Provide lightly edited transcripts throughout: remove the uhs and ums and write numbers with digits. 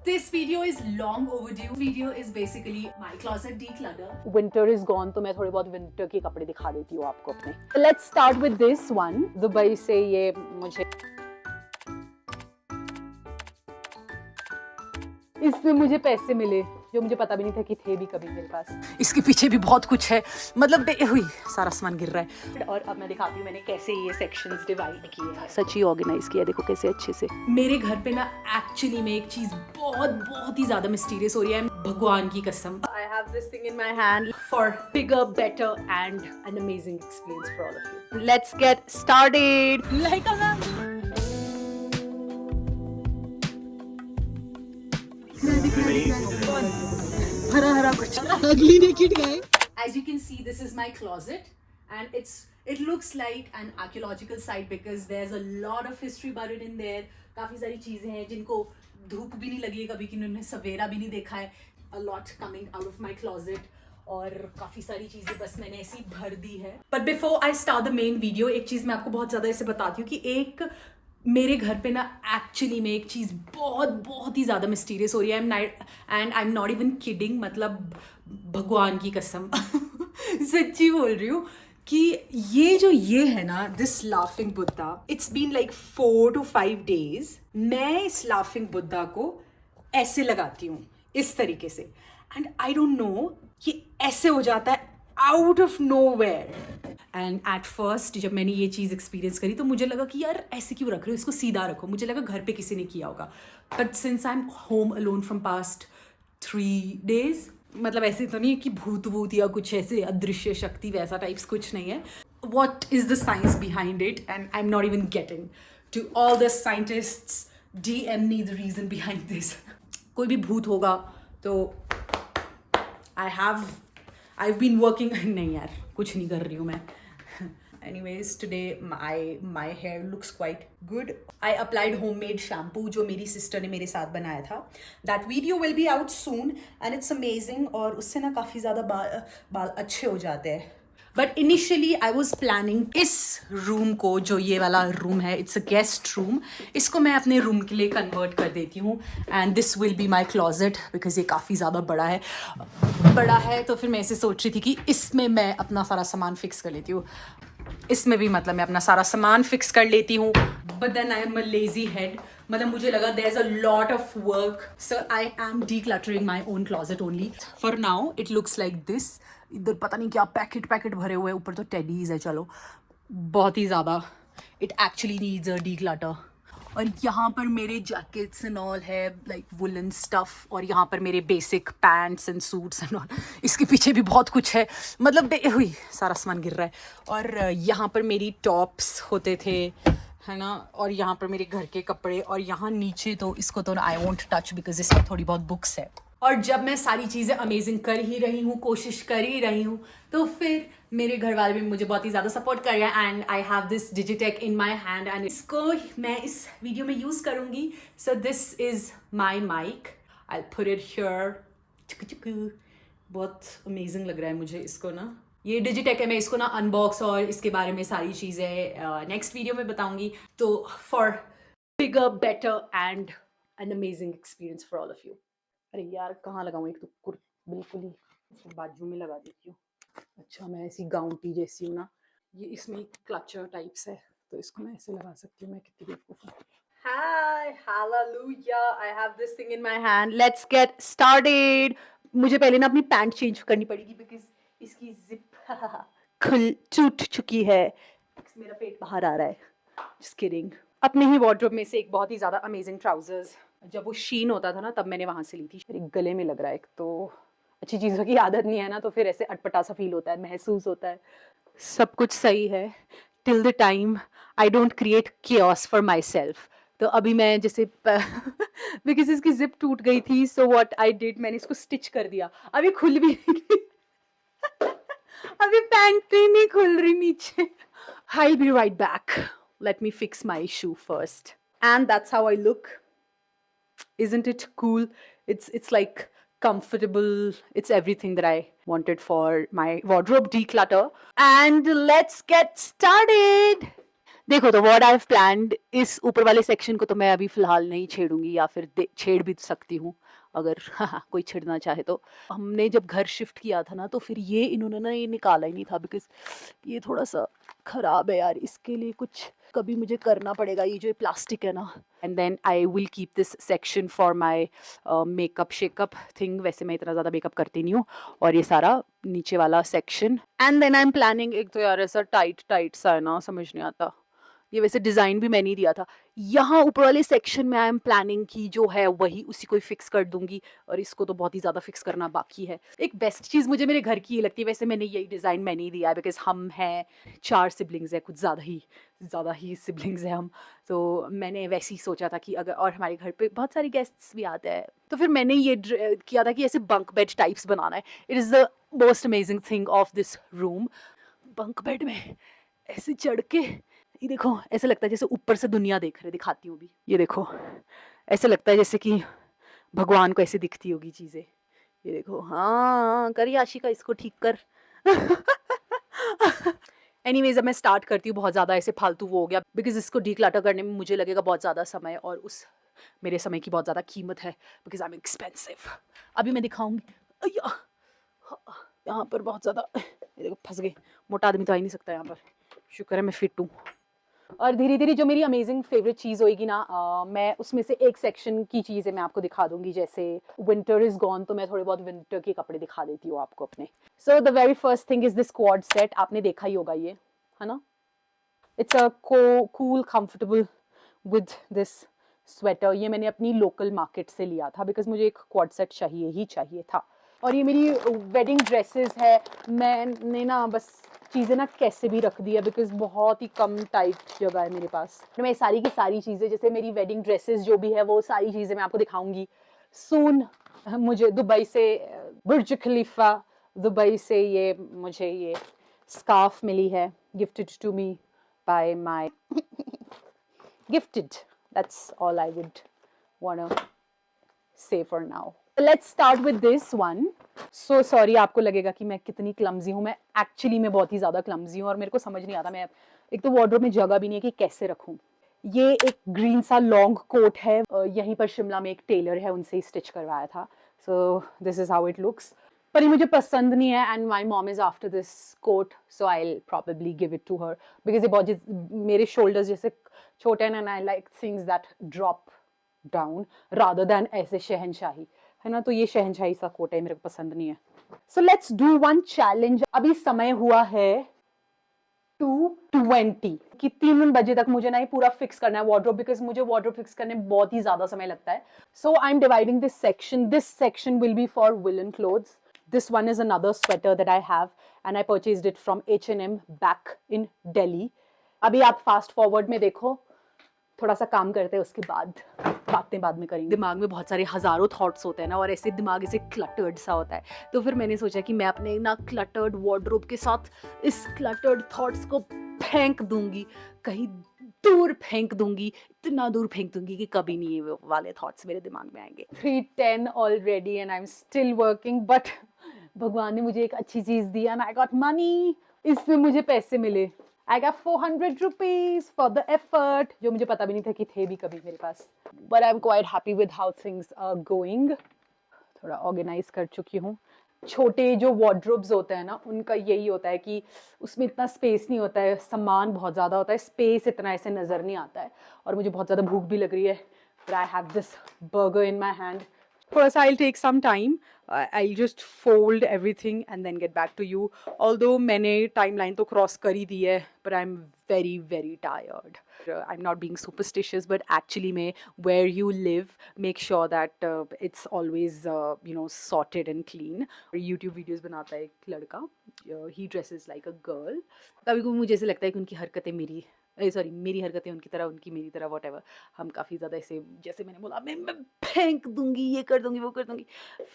This video is long overdue. Video is basically my closet declutter. Winter is gone, तो मैं थोड़े बहुत winter के कपड़े दिखा देती हूँ आपको अपने. Let's start with this one. Dubai से ये मुझे इसमें मुझे पैसे मिले जो मुझे पता भी नहीं था कि थे भी कभी मेरे पास. इसके पीछे भी बहुत कुछ है, मतलब हुई सारा सामान गिर रहा है. और अब मैं दिखाती हूँ मैंने कैसे ये सेक्शंस डिवाइड किए हैं. सच ही ऑर्गेनाइज किया, देखो कैसे अच्छे से. मेरे घर पे ना एक्चुअली में एक चीज बहुत ही ज्यादा मिस्टीरियस हो रही है, भगवान की कसम. I have this thing in my hand for bigger, better and an amazing experience for all of you. Let's get started. Like a हरा कुछ ugly naked guy. As you can see, this is my closet and it looks like an archaeological site because there's a lot of history buried in there. काफी सारी चीजें हैं जिनको धूप भी नहीं लगी है कभी, कि उन्होंने सवेरा भी नहीं देखा है. A lot coming out of my closet और काफी सारी चीजें बस मैंने ऐसी भर दी है. But before I start the main video, एक चीज मैं आपको बहुत ज्यादा ऐसे बताती हूँ कि एक मेरे घर पे ना एक्चुअली में एक चीज़ बहुत ही ज़्यादा मिस्टीरियस हो रही है. And I am not even kidding, मतलब भगवान की कसम सच्ची बोल रही हूँ कि ये है ना, this laughing Buddha, it's been like 4 to 5 days. मैं इस लाफिंग बुद्धा को ऐसे लगाती हूँ इस तरीके से, एंड आई डोंट नो ये ऐसे हो जाता है out of nowhere. And at first जब मैंने ये चीज़ एक्सपीरियंस करी तो मुझे लगा कि यार ऐसे क्यों रख रहे हो, इसको सीधा रखो. मुझे लगा घर पे किसी ने किया होगा. But since I am home alone from past 3 days, मतलब ऐसे तो नहीं है कि भूत या कुछ ऐसे अदृश्य शक्ति वैसा टाइप्स कुछ नहीं है. What is the science behind it, and I am not even getting to all the scientists. DM me the reason behind this. कोई भी भूत होगा तो I've been working नहीं यार कुछ नहीं कर रही हूँ मैं. Anyways, today my hair looks quite good. I applied homemade shampoo जो मेरी sister ने मेरे साथ बनाया था. That video will be out soon and it's amazing. और उससे ना काफ़ी ज़्यादा बाल अच्छे हो जाते हैं. But initially I was planning इस रूम को, जो ये वाला रूम है, it's a guest room, इसको मैं अपने रूम के लिए कन्वर्ट कर देती हूँ. And this will be my closet because ये काफ़ी ज़्यादा बड़ा है. तो फिर मैं ऐसे सोच रही थी कि इसमें मैं अपना सारा सामान फिक्स कर लेती हूँ. इसमें भी मतलब मैं अपना सारा सामान फिक्स कर लेती हूँ. But then I am a lazy head. मतलब मुझे लगा there's a lot of work, so I am decluttering my own closet only. For now it looks like this. इधर पता नहीं क्या पैकेट भरे हुए हैं, ऊपर तो टेडीज है. चलो बहुत ही ज़्यादा it actually needs a declutter. और यहाँ पर मेरे जैकेट्स एंड ऑल है, लाइक वुलन स्टफ़. और यहाँ पर मेरे basic pants and suits and all. इसके पीछे भी बहुत कुछ है, मतलब हुई सारा सामान गिर रहा है. और यहाँ पर मेरी टॉप्स होते थे, है ना. और यहाँ पर मेरे घर के कपड़े. और यहाँ नीचे तो इसको तो आई वोंट टच बिकॉज इसमें थोड़ी बहुत बुक्स है. और जब मैं सारी चीज़ें अमेजिंग कर ही रही हूँ, कोशिश कर ही रही हूँ, तो फिर मेरे घर वाले भी मुझे बहुत ही ज़्यादा सपोर्ट कर रहे हैं. And I have this Digitek in my hand and इसको मैं इस वीडियो में यूज़ करूँगी. So this is my mic. I put it here. बहुत अमेजिंग लग रहा है मुझे इसको ना. ये डिजिटेक है, मैं इसको ना अनबॉक्स और इसके बारे में सारी चीज़ें नेक्स्ट वीडियो में बताऊँगी. तो for bigger, better and an amazing experience for all of you. अरे यार कहाँ लगाऊँ, एक तो बिल्कुल ही बाजू में लगा देती हूँ. अच्छा मैं ऐसी गाउंटी जैसी हूँ ना. ये इसमें एक क्लचर टाइप्स है तो इसको मैं ऐसे लगा सकती हूँ. मैं कितनी बेवकूफ़ हूँ. Hi, hallelujah, I have this thing in my hand. Let's get started. मुझे पहले ना अपनी पैंट चेंज करनी पड़ेगी बिकॉज इसकी जिप टूट चुकी है. मेरा पेट बाहर आ रहा है. Just kidding. अपने ही वार्डरोब में से एक बहुत ही ज़्यादा अमेजिंग ट्राउजर्स, जब वो शीन होता था ना तब मैंने वहाँ से ली थी. मेरे गले में लग रहा है, एक तो अच्छी चीज़ों की आदत नहीं है ना, तो फिर ऐसे अटपटा सा फील होता है, महसूस होता है. सब कुछ सही है till the time I don't create chaos for my self. तो अभी मैं जैसे बिकॉज इसकी जिप टूट गई थी, सो व्हाट आई डिड, मैंने इसको स्टिच कर दिया. अभी खुल भी अभी पैंट नहीं खुल रही नीचे. I'll be right back. Let me fix my shoe first. And that's how I look. Isn't it cool? It's like comfortable. It's everything that I wanted for my wardrobe declutter. And let's get started. देखो तो what I have planned, इस ऊपर वाले section को तो मैं अभी फ़िलहाल नहीं छेड़ूँगी, या फिर छेड़ भी सकती हूँ अगर कोई छेड़ना चाहे तो। हमने जब घर शिफ्ट किया था ना, तो फिर ये इन्होंने ना ये निकाला ही नहीं था, बिकॉज़ ये थोड़ा-सा ख़राब है यार, इसके लिए कुछ कभी मुझे करना पड़ेगा, ये जो प्लास्टिक है ना। And then I will keep this section for my makeup shakeup thing. वैसे मैं इतना ज़्यादा मेकअप करती नहीं हूँ। और ये सारा नीचे वाला section. And then I am planning, एक तो यार ऐसा टाइट सा है ना, समझ नहीं आता। ये वैसे डिज़ाइन भी मैंने ही दिया था। यहाँ ऊपर वाले सेक्शन में आई एम प्लानिंग कि जो है वही उसी को ही फिक्स कर दूंगी, और इसको तो बहुत ही ज़्यादा फिक्स करना बाकी है। एक बेस्ट चीज़ मुझे मेरे घर की ये लगती है, वैसे मैंने यही डिज़ाइन मैंने ही दिया है, बिकॉज हम हैं 4 सिबलिंग्स है, कुछ ज़्यादा ही सिबलिंग्स हैं हम। तो मैंने वैसे ही सोचा था कि अगर, और हमारे घर पे बहुत सारे गेस्ट्स भी आते हैं, तो फिर मैंने ये किया था कि ऐसे बंक बेड टाइप्स बनाना है। It is the most amazing thing of this room. Bunk bed में ऐसे चढ़ के, ये देखो ऐसा लगता है जैसे ऊपर से दुनिया देख रहे। दिखाती हूँ भी, ये देखो ऐसा लगता है जैसे कि भगवान को ऐसे दिखती होगी चीज़ें। ये देखो, हाँ कर आशिका, इसको ठीक कर। एनीवेज अब मैं स्टार्ट करती हूँ। बहुत ज़्यादा ऐसे फालतू वो हो गया, बिकॉज इसको डीक्लटर करने में मुझे लगेगा बहुत ज़्यादा समय, और उस मेरे समय की बहुत ज़्यादा कीमत है, बिकॉज आई एम एक्सपेंसिव। अभी मैं दिखाऊंगी। अय्या, यहाँ पर बहुत ज़्यादा, ये देखो फंस गए। मोटा आदमी तो आ ही नहीं सकता यहाँ पर। शुक्र है मैं फिट हूँ। और धीरे धीरे जो मेरी अमेजिंग फेवरेट चीज़ होएगी ना, मैं उसमें से एक सेक्शन की चीज़ें मैं आपको दिखा दूंगी। जैसे विंटर इज गॉन, तो मैं थोड़े बहुत विंटर के कपड़े दिखा देती हूँ आपको अपने। So the very first thing is this quad set. आपने देखा ही होगा ये, है ना। It's a cool comfortable with this sweater. ये मैंने अपनी लोकल मार्केट से लिया था, बिकॉज मुझे एक क्वाड सेट चाहिए था। और ये मेरी वेडिंग ड्रेसेस है। मैंने ना बस चीज़ें ना कैसे भी रख दी है, बिकॉज बहुत ही कम टाइट जगह है मेरे पास। मैं सारी की सारी चीज़ें, जैसे मेरी वेडिंग ड्रेसेस जो भी है, वो सारी चीज़ें मैं आपको दिखाऊंगी सून। मुझे दुबई से, बुर्ज खलीफा दुबई से, ये मुझे ये स्कार्फ मिली है, gifted to me by my gifted. That's all I would want to say for now. Let's start with this one. So sorry, आपको लगेगा कि मैं कितनी क्लमजी हूँ। मैं एक्चुअली में बहुत ही ज़्यादा क्लमजी हूँ, और मेरे को समझ नहीं आता, मैं एक तो वार्डरोब में जगह भी नहीं है कि कैसे रखूँ। ये एक ग्रीन सा लॉन्ग कोट है, यहीं पर शिमला में एक टेलर है, उनसे ही स्टिच करवाया था। So this is how it looks. पर ये मुझे पसंद नहीं है, and my mom is after this coat, so I will probably give it to her, because ये बहुत मेरे शोल्डर्स जैसे छोटे हैं, and I like things that drop down rather than ऐसे शहनशाही, है ना। तो ये शहनशाही सा कोट है, मेरे को पसंद नहीं है। So let's do one challenge. अभी समय हुआ है 2:20 कि 3 बजे तक मुझे ना ये पूरा फिक्स करना है वार्डरोब, बिकॉज मुझे वार्डरोब फिक्स करने में बहुत ही ज्यादा समय लगता है। So I am dividing this section. This section will be for woolen clothes. This one is another sweater that I have, and I purchased it from H&M back in Delhi. अभी आप फास्ट फॉरवर्ड में देखो, थोड़ा सा काम करते हैं, उसके बाद बातें बाद में करेंगे। दिमाग में बहुत सारे हजारों थॉट्स होते हैं ना, और ऐसे दिमाग ऐसे क्लटर्ड सा होता है। तो फिर मैंने सोचा कि मैं अपने ना क्लटर्ड वार्डरोब के साथ इस क्लटर्ड थॉट्स को फेंक दूंगी, कहीं दूर फेंक दूंगी, इतना दूर फेंक दूंगी कि कभी नहीं ये वाले थॉट्स मेरे दिमाग में आएंगे। 3:10 already and I am still working, but भगवान ने मुझे एक अच्छी चीज दी, एंड आई गॉट मनी। इसमें मुझे पैसे मिले। I got 400 rupees for the effort, जो मुझे पता भी नहीं था कि थे भी कभी मेरे पास। But I'm quite happy with how things are going. थोड़ा ऑर्गेनाइज कर चुकी हूँ। छोटे जो वार्डरोब्स होते हैं ना, उनका यही होता है कि उसमें इतना स्पेस नहीं होता है, सामान बहुत ज़्यादा होता है, स्पेस इतना ऐसे नज़र नहीं आता है। और मुझे बहुत ज़्यादा भूख भी लग रही है। But I have this burger in my hand. थोड़ा सा I'll take some time. I'll just fold everything and then get back to you. Although मैंने timeline तो cross कर ही दी है, but I'm very very tired. I'm not being superstitious, but actually में where you live, make sure that it's always sorted and clean. YouTube videos बनाता है एक लड़का, he dresses like a girl. कभी कभी मुझे ऐसे लगता है कि उनकी हरकतें मेरी हरकतें उनकी तरह, उनकी मेरी तरह, whatever. हम काफ़ी ज़्यादा ऐसे, जैसे मैंने बोला, मैं फेंक दूंगी, ये कर दूंगी, वो कर दूंगी।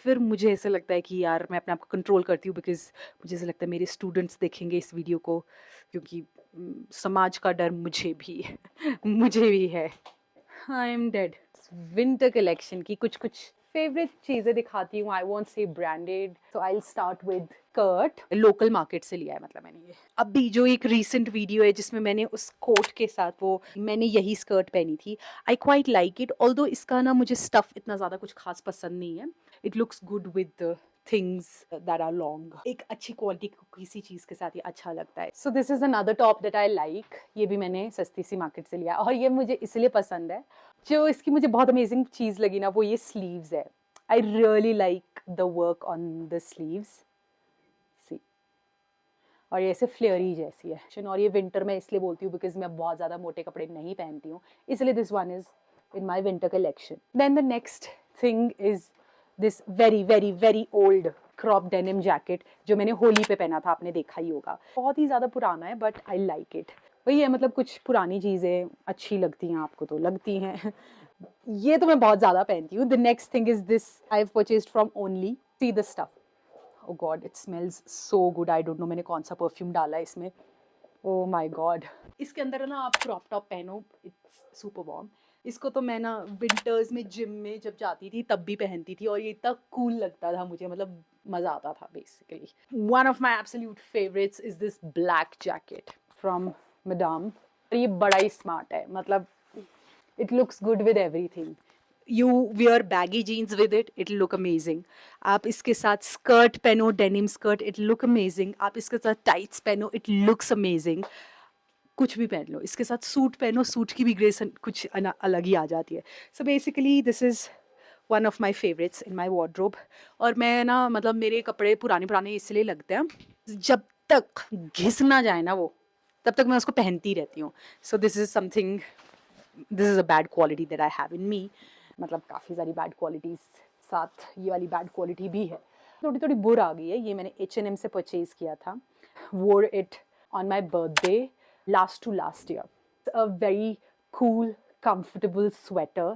फिर मुझे ऐसा लगता है कि यार मैं अपने आप को कंट्रोल करती हूँ, बिकॉज मुझे ऐसा लगता है मेरे स्टूडेंट्स देखेंगे इस वीडियो को, क्योंकि समाज का डर मुझे भी है। मुझे भी है। I am dead. Winter collection की कुछ फेवरेट चीज़ें दिखाती हूँ. आई वॉन्ट से branded, so I start with skirt. Local market से लिया है मतलब मैंने ये. अभी जो एक रीसेंट वीडियो है जिसमें मैंने उस कोट के साथ वो मैंने यही स्कर्ट पहनी थी. I quite like it, although इसका ना मुझे स्टफ इतना ज़्यादा कुछ खास पसंद नहीं है. It looks good with things that are long. एक अच्छी क्वालिटी किसी चीज़ के साथ ये अच्छा लगता है. सो this is another top that I like. ये भी मैंने सस्ती सी मार्केट से लिया और ये मुझे इसलिए पसंद है, जो इसकी मुझे बहुत अमेजिंग चीज़ लगी ना वो ये स्लीव्स है. I really like the work on the sleeves. See, और ये ऐसे फ्लेयरी जैसी है. और ये विंटर में इसलिए बोलती हूँ बिकॉज मैं बहुत ज़्यादा मोटे कपड़े नहीं पहनती हूँ, इसलिए this one is in my winter collection. Then the next thing is this very very very old crop denim jacket जो मैंने होली पे पहना था. आपने देखा ही होगा. बहुत ही ज़्यादा पुराना है बट आई लाइक इट. वही है, मतलब कुछ पुरानी चीज़ें अच्छी लगती हैं आपको तो लगती हैं. ये तो मैं बहुत ज़्यादा पहनती हूँ. The next thing is this I have purchased from only. See the stuff. Oh god, it smells so good. I don't know मैंने कौन सा परफ्यूम डाला है इसमें. Oh my god. इसके अंदर ना आप क्रॉप टॉप पहनो, इट्स सुपर वार्म. इसको तो मैं ना विंटर्स में जिम में जब जाती थी तब भी पहनती थी और ये इतना कूल लगता था मुझे, मतलब मज़ा आता था basically. One of my absolute favourites is this black jacket from Madame. ये बड़ा ही स्मार्ट है, मतलब it looks good with everything. You wear baggy jeans with it, it look amazing. आप इसके साथ स्कर्ट पहनो, denim skirt, it look amazing. आप इसके साथ टाइट्स पहनो, इट लुक्स अमेजिंग. कुछ भी पहन लो, इसके साथ सूट पहनो, सूट की भी ग्रेस कुछ अलग ही आ जाती है. So basically this is one of my favourites in my wardrobe. और मैं ना मतलब मेरे कपड़े पुराने पुराने इसलिए लगते हैं, जब तक घिस ना जाए ना वो तब तक मैं उसको पहनती रहती हूँ. So this is something, this is a bad quality that I have in me. मतलब काफ़ी सारी बैड क्वालिटीज़ साथ ये वाली बैड क्वालिटी भी है. थोड़ी थोड़ी बुर आ गई है. ये मैंने H&M से परचेज़ किया था. वोर it on my birthday last to last year. It's a very cool, comfortable sweater.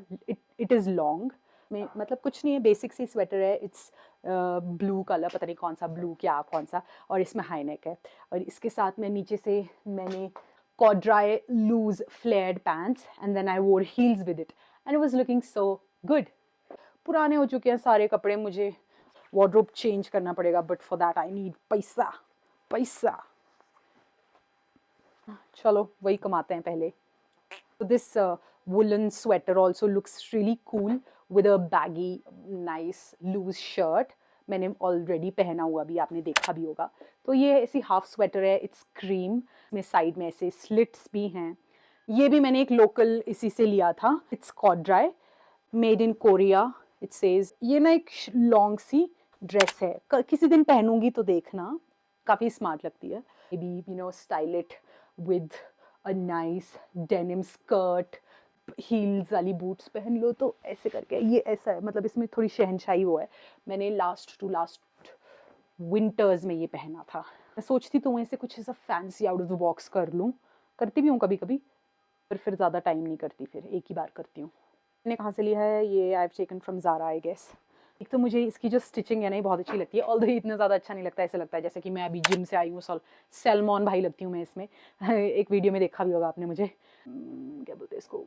It is long. में मतलब कुछ नहीं है, बेसिक सी स्वेटर है. इट्स ब्लू कलर, पता नहीं कौन सा ब्लू क्या कौन सा, और इसमें हाई नेक है. और इसके साथ में नीचे से मैंने corduroy loose flared pants and then I wore heels with it and it was looking so good. पुराने हो चुके हैं सारे कपड़े, मुझे वार्डरोब चेंज करना पड़ेगा, but for that I need पैसा. पैसा, चलो वही कमाते हैं पहले. So this woolen sweater also looks really cool with a baggy, nice loose shirt. मैंने ऑलरेडी पहना हुआ भी, आपने देखा भी होगा. तो ये ऐसी हाफ स्वेटर है. इट्स क्रीम में साइड में ऐसे स्लिट्स भी हैं. ये भी मैंने एक लोकल इसी से लिया था. It's corduroy, made in Korea. It says. ये ना एक लॉन्ग सी ड्रेस है, किसी दिन पहनूंगी तो देखना, काफ़ी स्मार्ट लगती है. May be you know style it with a nice denim skirt, heels वाली बूट्स पहन लो तो ऐसे करके. ये ऐसा है, मतलब इसमें थोड़ी शहनशाही वो है. मैंने लास्ट विंटर्स में ये पहना था. मैं सोचती तो ऐसे कुछ ऐसा fancy out of the box कर लूँ, करती भी हूँ कभी कभी, पर फिर ज़्यादा टाइम नहीं करती, फिर एक ही बार करती हूँ. मैंने कहाँ से लिया है ये? I have taken from Zara I guess. एक तो मुझे इसकी जो स्टिचिंग है ना ये बहुत अच्छी लगती है, ऑल्दो इतना ज़्यादा अच्छा नहीं लगता. ऐसा लगता है जैसे कि मैं अभी जिम से आई हूँ. सैलमॉन भाई लगती हूँ मैं इसमें. एक वीडियो में देखा भी होगा आपने मुझे. क्या बोलते हैं इसको,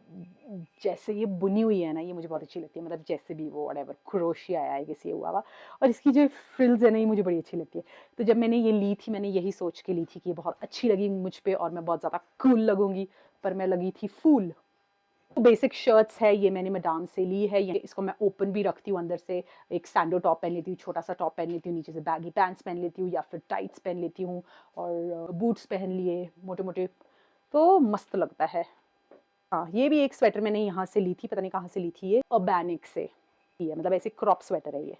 जैसे ये बुनी हुई है ना, ये मुझे बहुत अच्छी लगती है. मतलब जैसे भी वो व्हाटएवर क्रोशिया आया है किसी हुआ हुआ. और इसकी जो फ्रिल्स है ना ये मुझे बड़ी अच्छी लगती है. तो जब मैंने ये ली थी, मैंने यही सोच के ली थी कि ये बहुत अच्छी लगी मुझ पर और मैं बहुत ज़्यादा कूल लगूंगी, पर मैं लगी थी फूल. तो बेसिक शर्ट्स है, ये मैंने मैडम से ली है. ये इसको मैं ओपन भी रखती हूँ. अंदर से एक सैंडो टॉप पहन लेती हूँ, छोटा सा टॉप पहन लेती हूँ, नीचे से बैगी पैंट्स पहन लेती हूँ या फिर टाइट्स पहन लेती हूँ और बूट्स पहन लिए मोटे मोटे, तो मस्त लगता है. हाँ, ये भी एक स्वेटर मैंने यहाँ से ली थी, पता नहीं कहाँ से ली थी. ये ऑर्गेनिक से है, मतलब ऐसे क्रॉप स्वेटर है ये.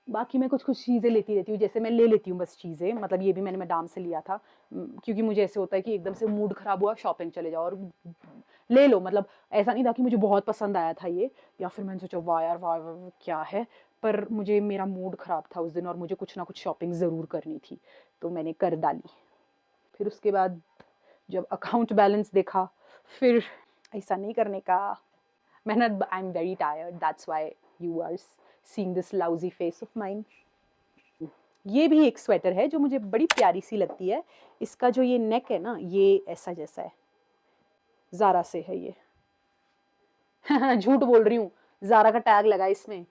बाकी मैं कुछ कुछ चीज़ें लेती रहती हूँ, जैसे मैं ले लेती हूँ बस चीज़ें. मतलब ये भी मैंने मैडम से लिया था, क्योंकि मुझे ऐसे होता है कि एकदम से मूड ख़राब हुआ, शॉपिंग चले जाओ और ले लो. मतलब ऐसा नहीं था कि मुझे बहुत पसंद आया था ये, या फिर मैंने सोचा वाह यार वाह क्या है, पर मुझे मेरा मूड ख़राब था उस दिन और मुझे कुछ ना कुछ शॉपिंग ज़रूर करनी थी, तो मैंने कर डाली. फिर उसके बाद जब अकाउंट बैलेंस देखा, फिर ऐसा नहीं करने का. मैंने I am very tired, that's why you are seeing this lousy face of mine. ये भी एक स्वेटर है जो मुझे बड़ी प्यारी सी लगती है. इसका जो ये नेक है ना, ये ऐसा जैसा है, ज़ारा से है ये. झूठ बोल रही हूँ, ज़ारा का टैग लगा इसमें.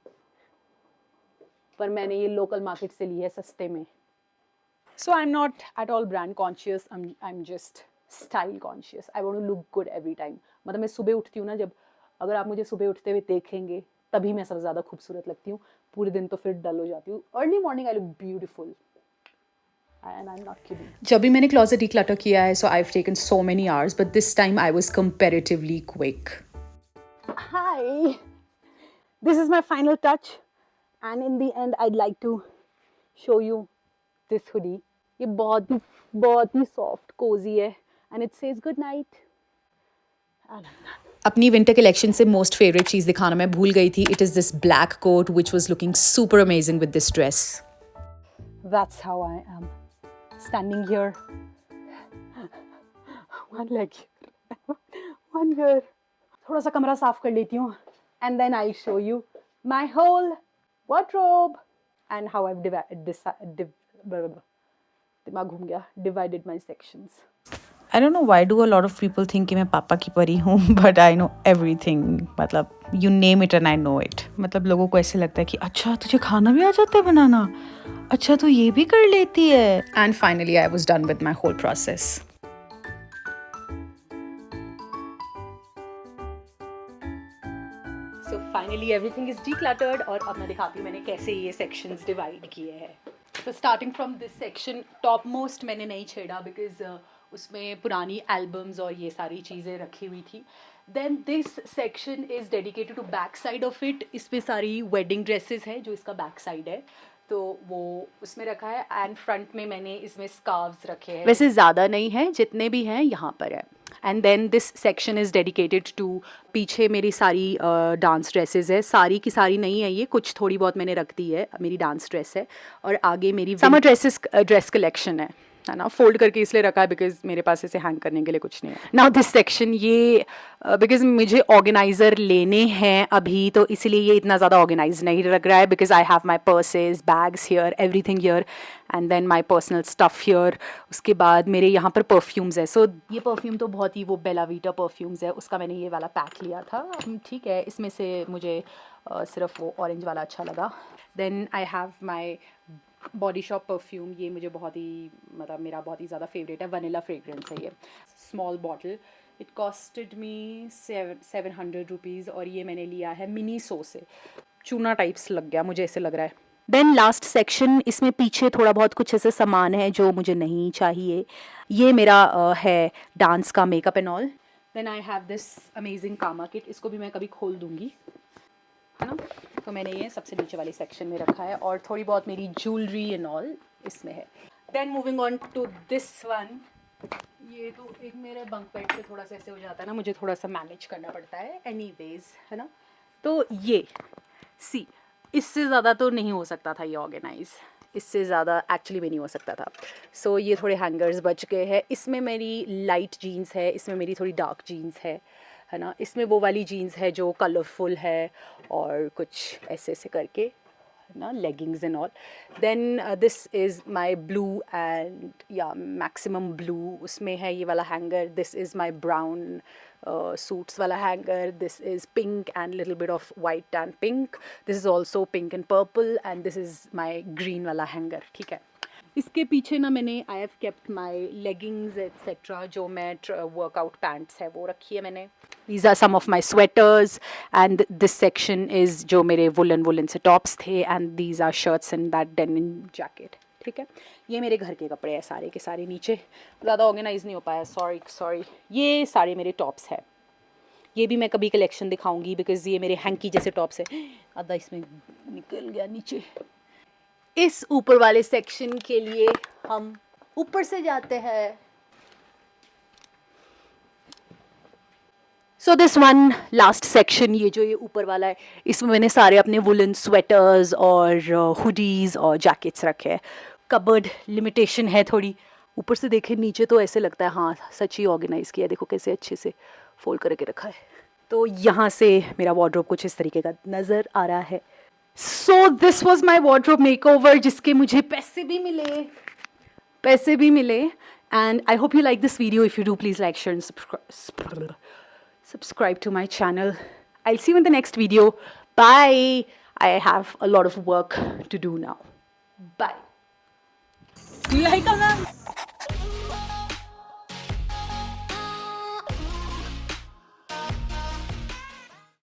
पर मैंने ये लोकल मार्केट से ली है सस्ते में. So I'm not at all brand conscious. I'm just style conscious. I want to look good every time. मतलब मैं सुबह उठती हूँ ना, जब अगर आप मुझे सुबह उठते हुए देखेंगे तभी मैं सबसे ज़्यादा खूबसूरत लगती हूँ. पूरे दिन तो फिर डल हो जाती हूँ. Early morning I look beautiful. And I'm not kidding. जब भी मैंने क्लोजेट डिक्लटर किया है, so I've taken so many hours, but this time I was comparatively quick. Hi. This is my final touch, and in the end I'd like to show you this hoodie. ये बहुत ही soft, cozy है, and it says good night. अपनी winter collection से most favourite चीज़ दिखाना मैं भूल गई थी. It is this black coat which was looking super amazing with this dress. That's how I am. Standing here. One leg here. One here. थोड़ा सा कमरा साफ कर लेती हूँ. And then I'll show you my whole wardrobe and how I've दिमाग घूम गया. Divided my sections. I don't know why do a lot of people think कि मैं पापा की परी हूँ, but I know everything. मतलब you name it and I know it. मतलब लोगों को ऐसे लगता है कि अच्छा तुझे खाना भी आ जाता है बनाना, अच्छा तो ये भी कर लेती है. And finally I was done with my whole process. So finally everything is decluttered और अब मैं दिखाती हूँ मैंने कैसे ये sections divide किए हैं. So starting from this section, top most मैंने नहीं छेड़ा because उसमें पुरानी एल्बम्स और ये सारी चीज़ें रखी हुई थी. Then this section is dedicated to back side of it. इसमें सारी वेडिंग ड्रेसेस है जो इसका बैक साइड है, तो वो उसमें रखा है. एंड फ्रंट में मैंने इसमें स्कार्व्स रखे हैं. वैसे ज़्यादा नहीं है, जितने भी हैं यहाँ पर है. And then this section is dedicated to, पीछे मेरी सारी डांस ड्रेसेस है. सारी की सारी नहीं है ये, कुछ थोड़ी बहुत मैंने रख दी है. मेरी डांस ड्रेस है और आगे मेरी समर ड्रेस कलेक्शन है ना. फोल्ड करके इसलिए रखा है बिकॉज मेरे पास इसे हैंग करने के लिए कुछ नहीं है. नाउ दिस सेक्शन, ये बिकॉज मुझे ऑर्गेनाइज़र लेने हैं अभी, तो इसलिए ये इतना ज़्यादा ऑर्गेनाइज नहीं लग रहा है. Because I have my purses, bags here, everything here, and then my personal stuff here. उसके बाद मेरे यहाँ पर परफ्यूम्स है. सो ये परफ्यूम तो बहुत ही वो बेला वीटा परफ्यूम्स है, उसका मैंने ये वाला पैक लिया था. ठीक है, इसमें से मुझे सिर्फ वो ऑरेंज वाला अच्छा लगा. Then I have my Body Shop perfume. ये मुझे बहुत ही मतलब मेरा बहुत ही ज़्यादा फेवरेट है. वनीला फ्रेगरेंस है ये. Small bottle. It costed me 700 rupees और ये मैंने लिया है मिनीसो से. चूना टाइप्स लग गया मुझे, ऐसे लग रहा है. देन लास्ट सेक्शन, इसमें पीछे थोड़ा बहुत कुछ ऐसे सामान है जो मुझे नहीं चाहिए. ये मेरा है डांस का makeup and all. Then I have this amazing Kama kit. इसको भी मैं कभी खोल दूँगी, है ना. तो मैंने ये सबसे नीचे वाली सेक्शन में रखा है और थोड़ी बहुत मेरी ज्वेलरी एंड ऑल इसमें है. Then moving on to this one. ये तो एक मेरे बंक बेड से थोड़ा सा ऐसे हो जाता है ना, मुझे थोड़ा सा मैनेज करना पड़ता है एनीवेज, है ना. तो ये सी, इससे ज़्यादा तो नहीं हो सकता था ये ऑर्गेनाइज, इससे ज़्यादा एक्चुअली में नहीं हो सकता था. सो ये थोड़े हैंगर्स बच गए हैं. इसमें मेरी लाइट जीन्स है, इसमें मेरी थोड़ी डार्क जीन्स है ना. इसमें वो वाली जीन्स है जो कलरफुल है और कुछ ऐसे ऐसे करके, है ना, leggings and all. Then this is my blue and या मैक्सिमम ब्लू. उसमें है ये वाला hanger. This is my brown suits वाला hanger. This is pink and little bit of white and pink. This is also pink and purple and this is my green वाला hanger. ठीक है. इसके पीछे ना मैंने I have kept my leggings etcetera, जो मैं वर्कआउट पैंट्स है वो रखी है मैंने. These are some of my sweaters and this section is जो मेरे वुलन से टॉप्स थे and these are shirts and that denim jacket. ठीक है. ये मेरे घर के कपड़े हैं सारे के सारे. नीचे ज़्यादा ऑर्गेनाइज नहीं हो पाया, सॉरी. ये सारे मेरे टॉप्स है. ये भी मैं कभी कलेक्शन दिखाऊंगी बिकॉज ये मेरे हैंकी जैसे टॉप्स है. आधा इसमें निकल गया नीचे. इस ऊपर वाले सेक्शन के लिए हम ऊपर से जाते हैं. So this one last section, ये जो ये ऊपर वाला है, इसमें मैंने सारे अपने वुलन स्वेटर्स और हुडीज़ और जैकेट्स रखे हैं. कबर्ड लिमिटेशन है थोड़ी. ऊपर से देखे नीचे तो ऐसे लगता है हाँ सच ही ऑर्गेनाइज़ किया. देखो कैसे अच्छे से फोल्ड करके रखा है. तो यहाँ से मेरा वार्डरोब कुछ इस तरीके का नज़र आ रहा है. So this was my wardrobe makeover, जिसके मुझे पैसे भी मिले. And I hope you like this video. If you do, please like, share and subscribe to my channel. I'll see you in the next video. Bye. I have a lot of work to do now. Bye. Do you like Anand?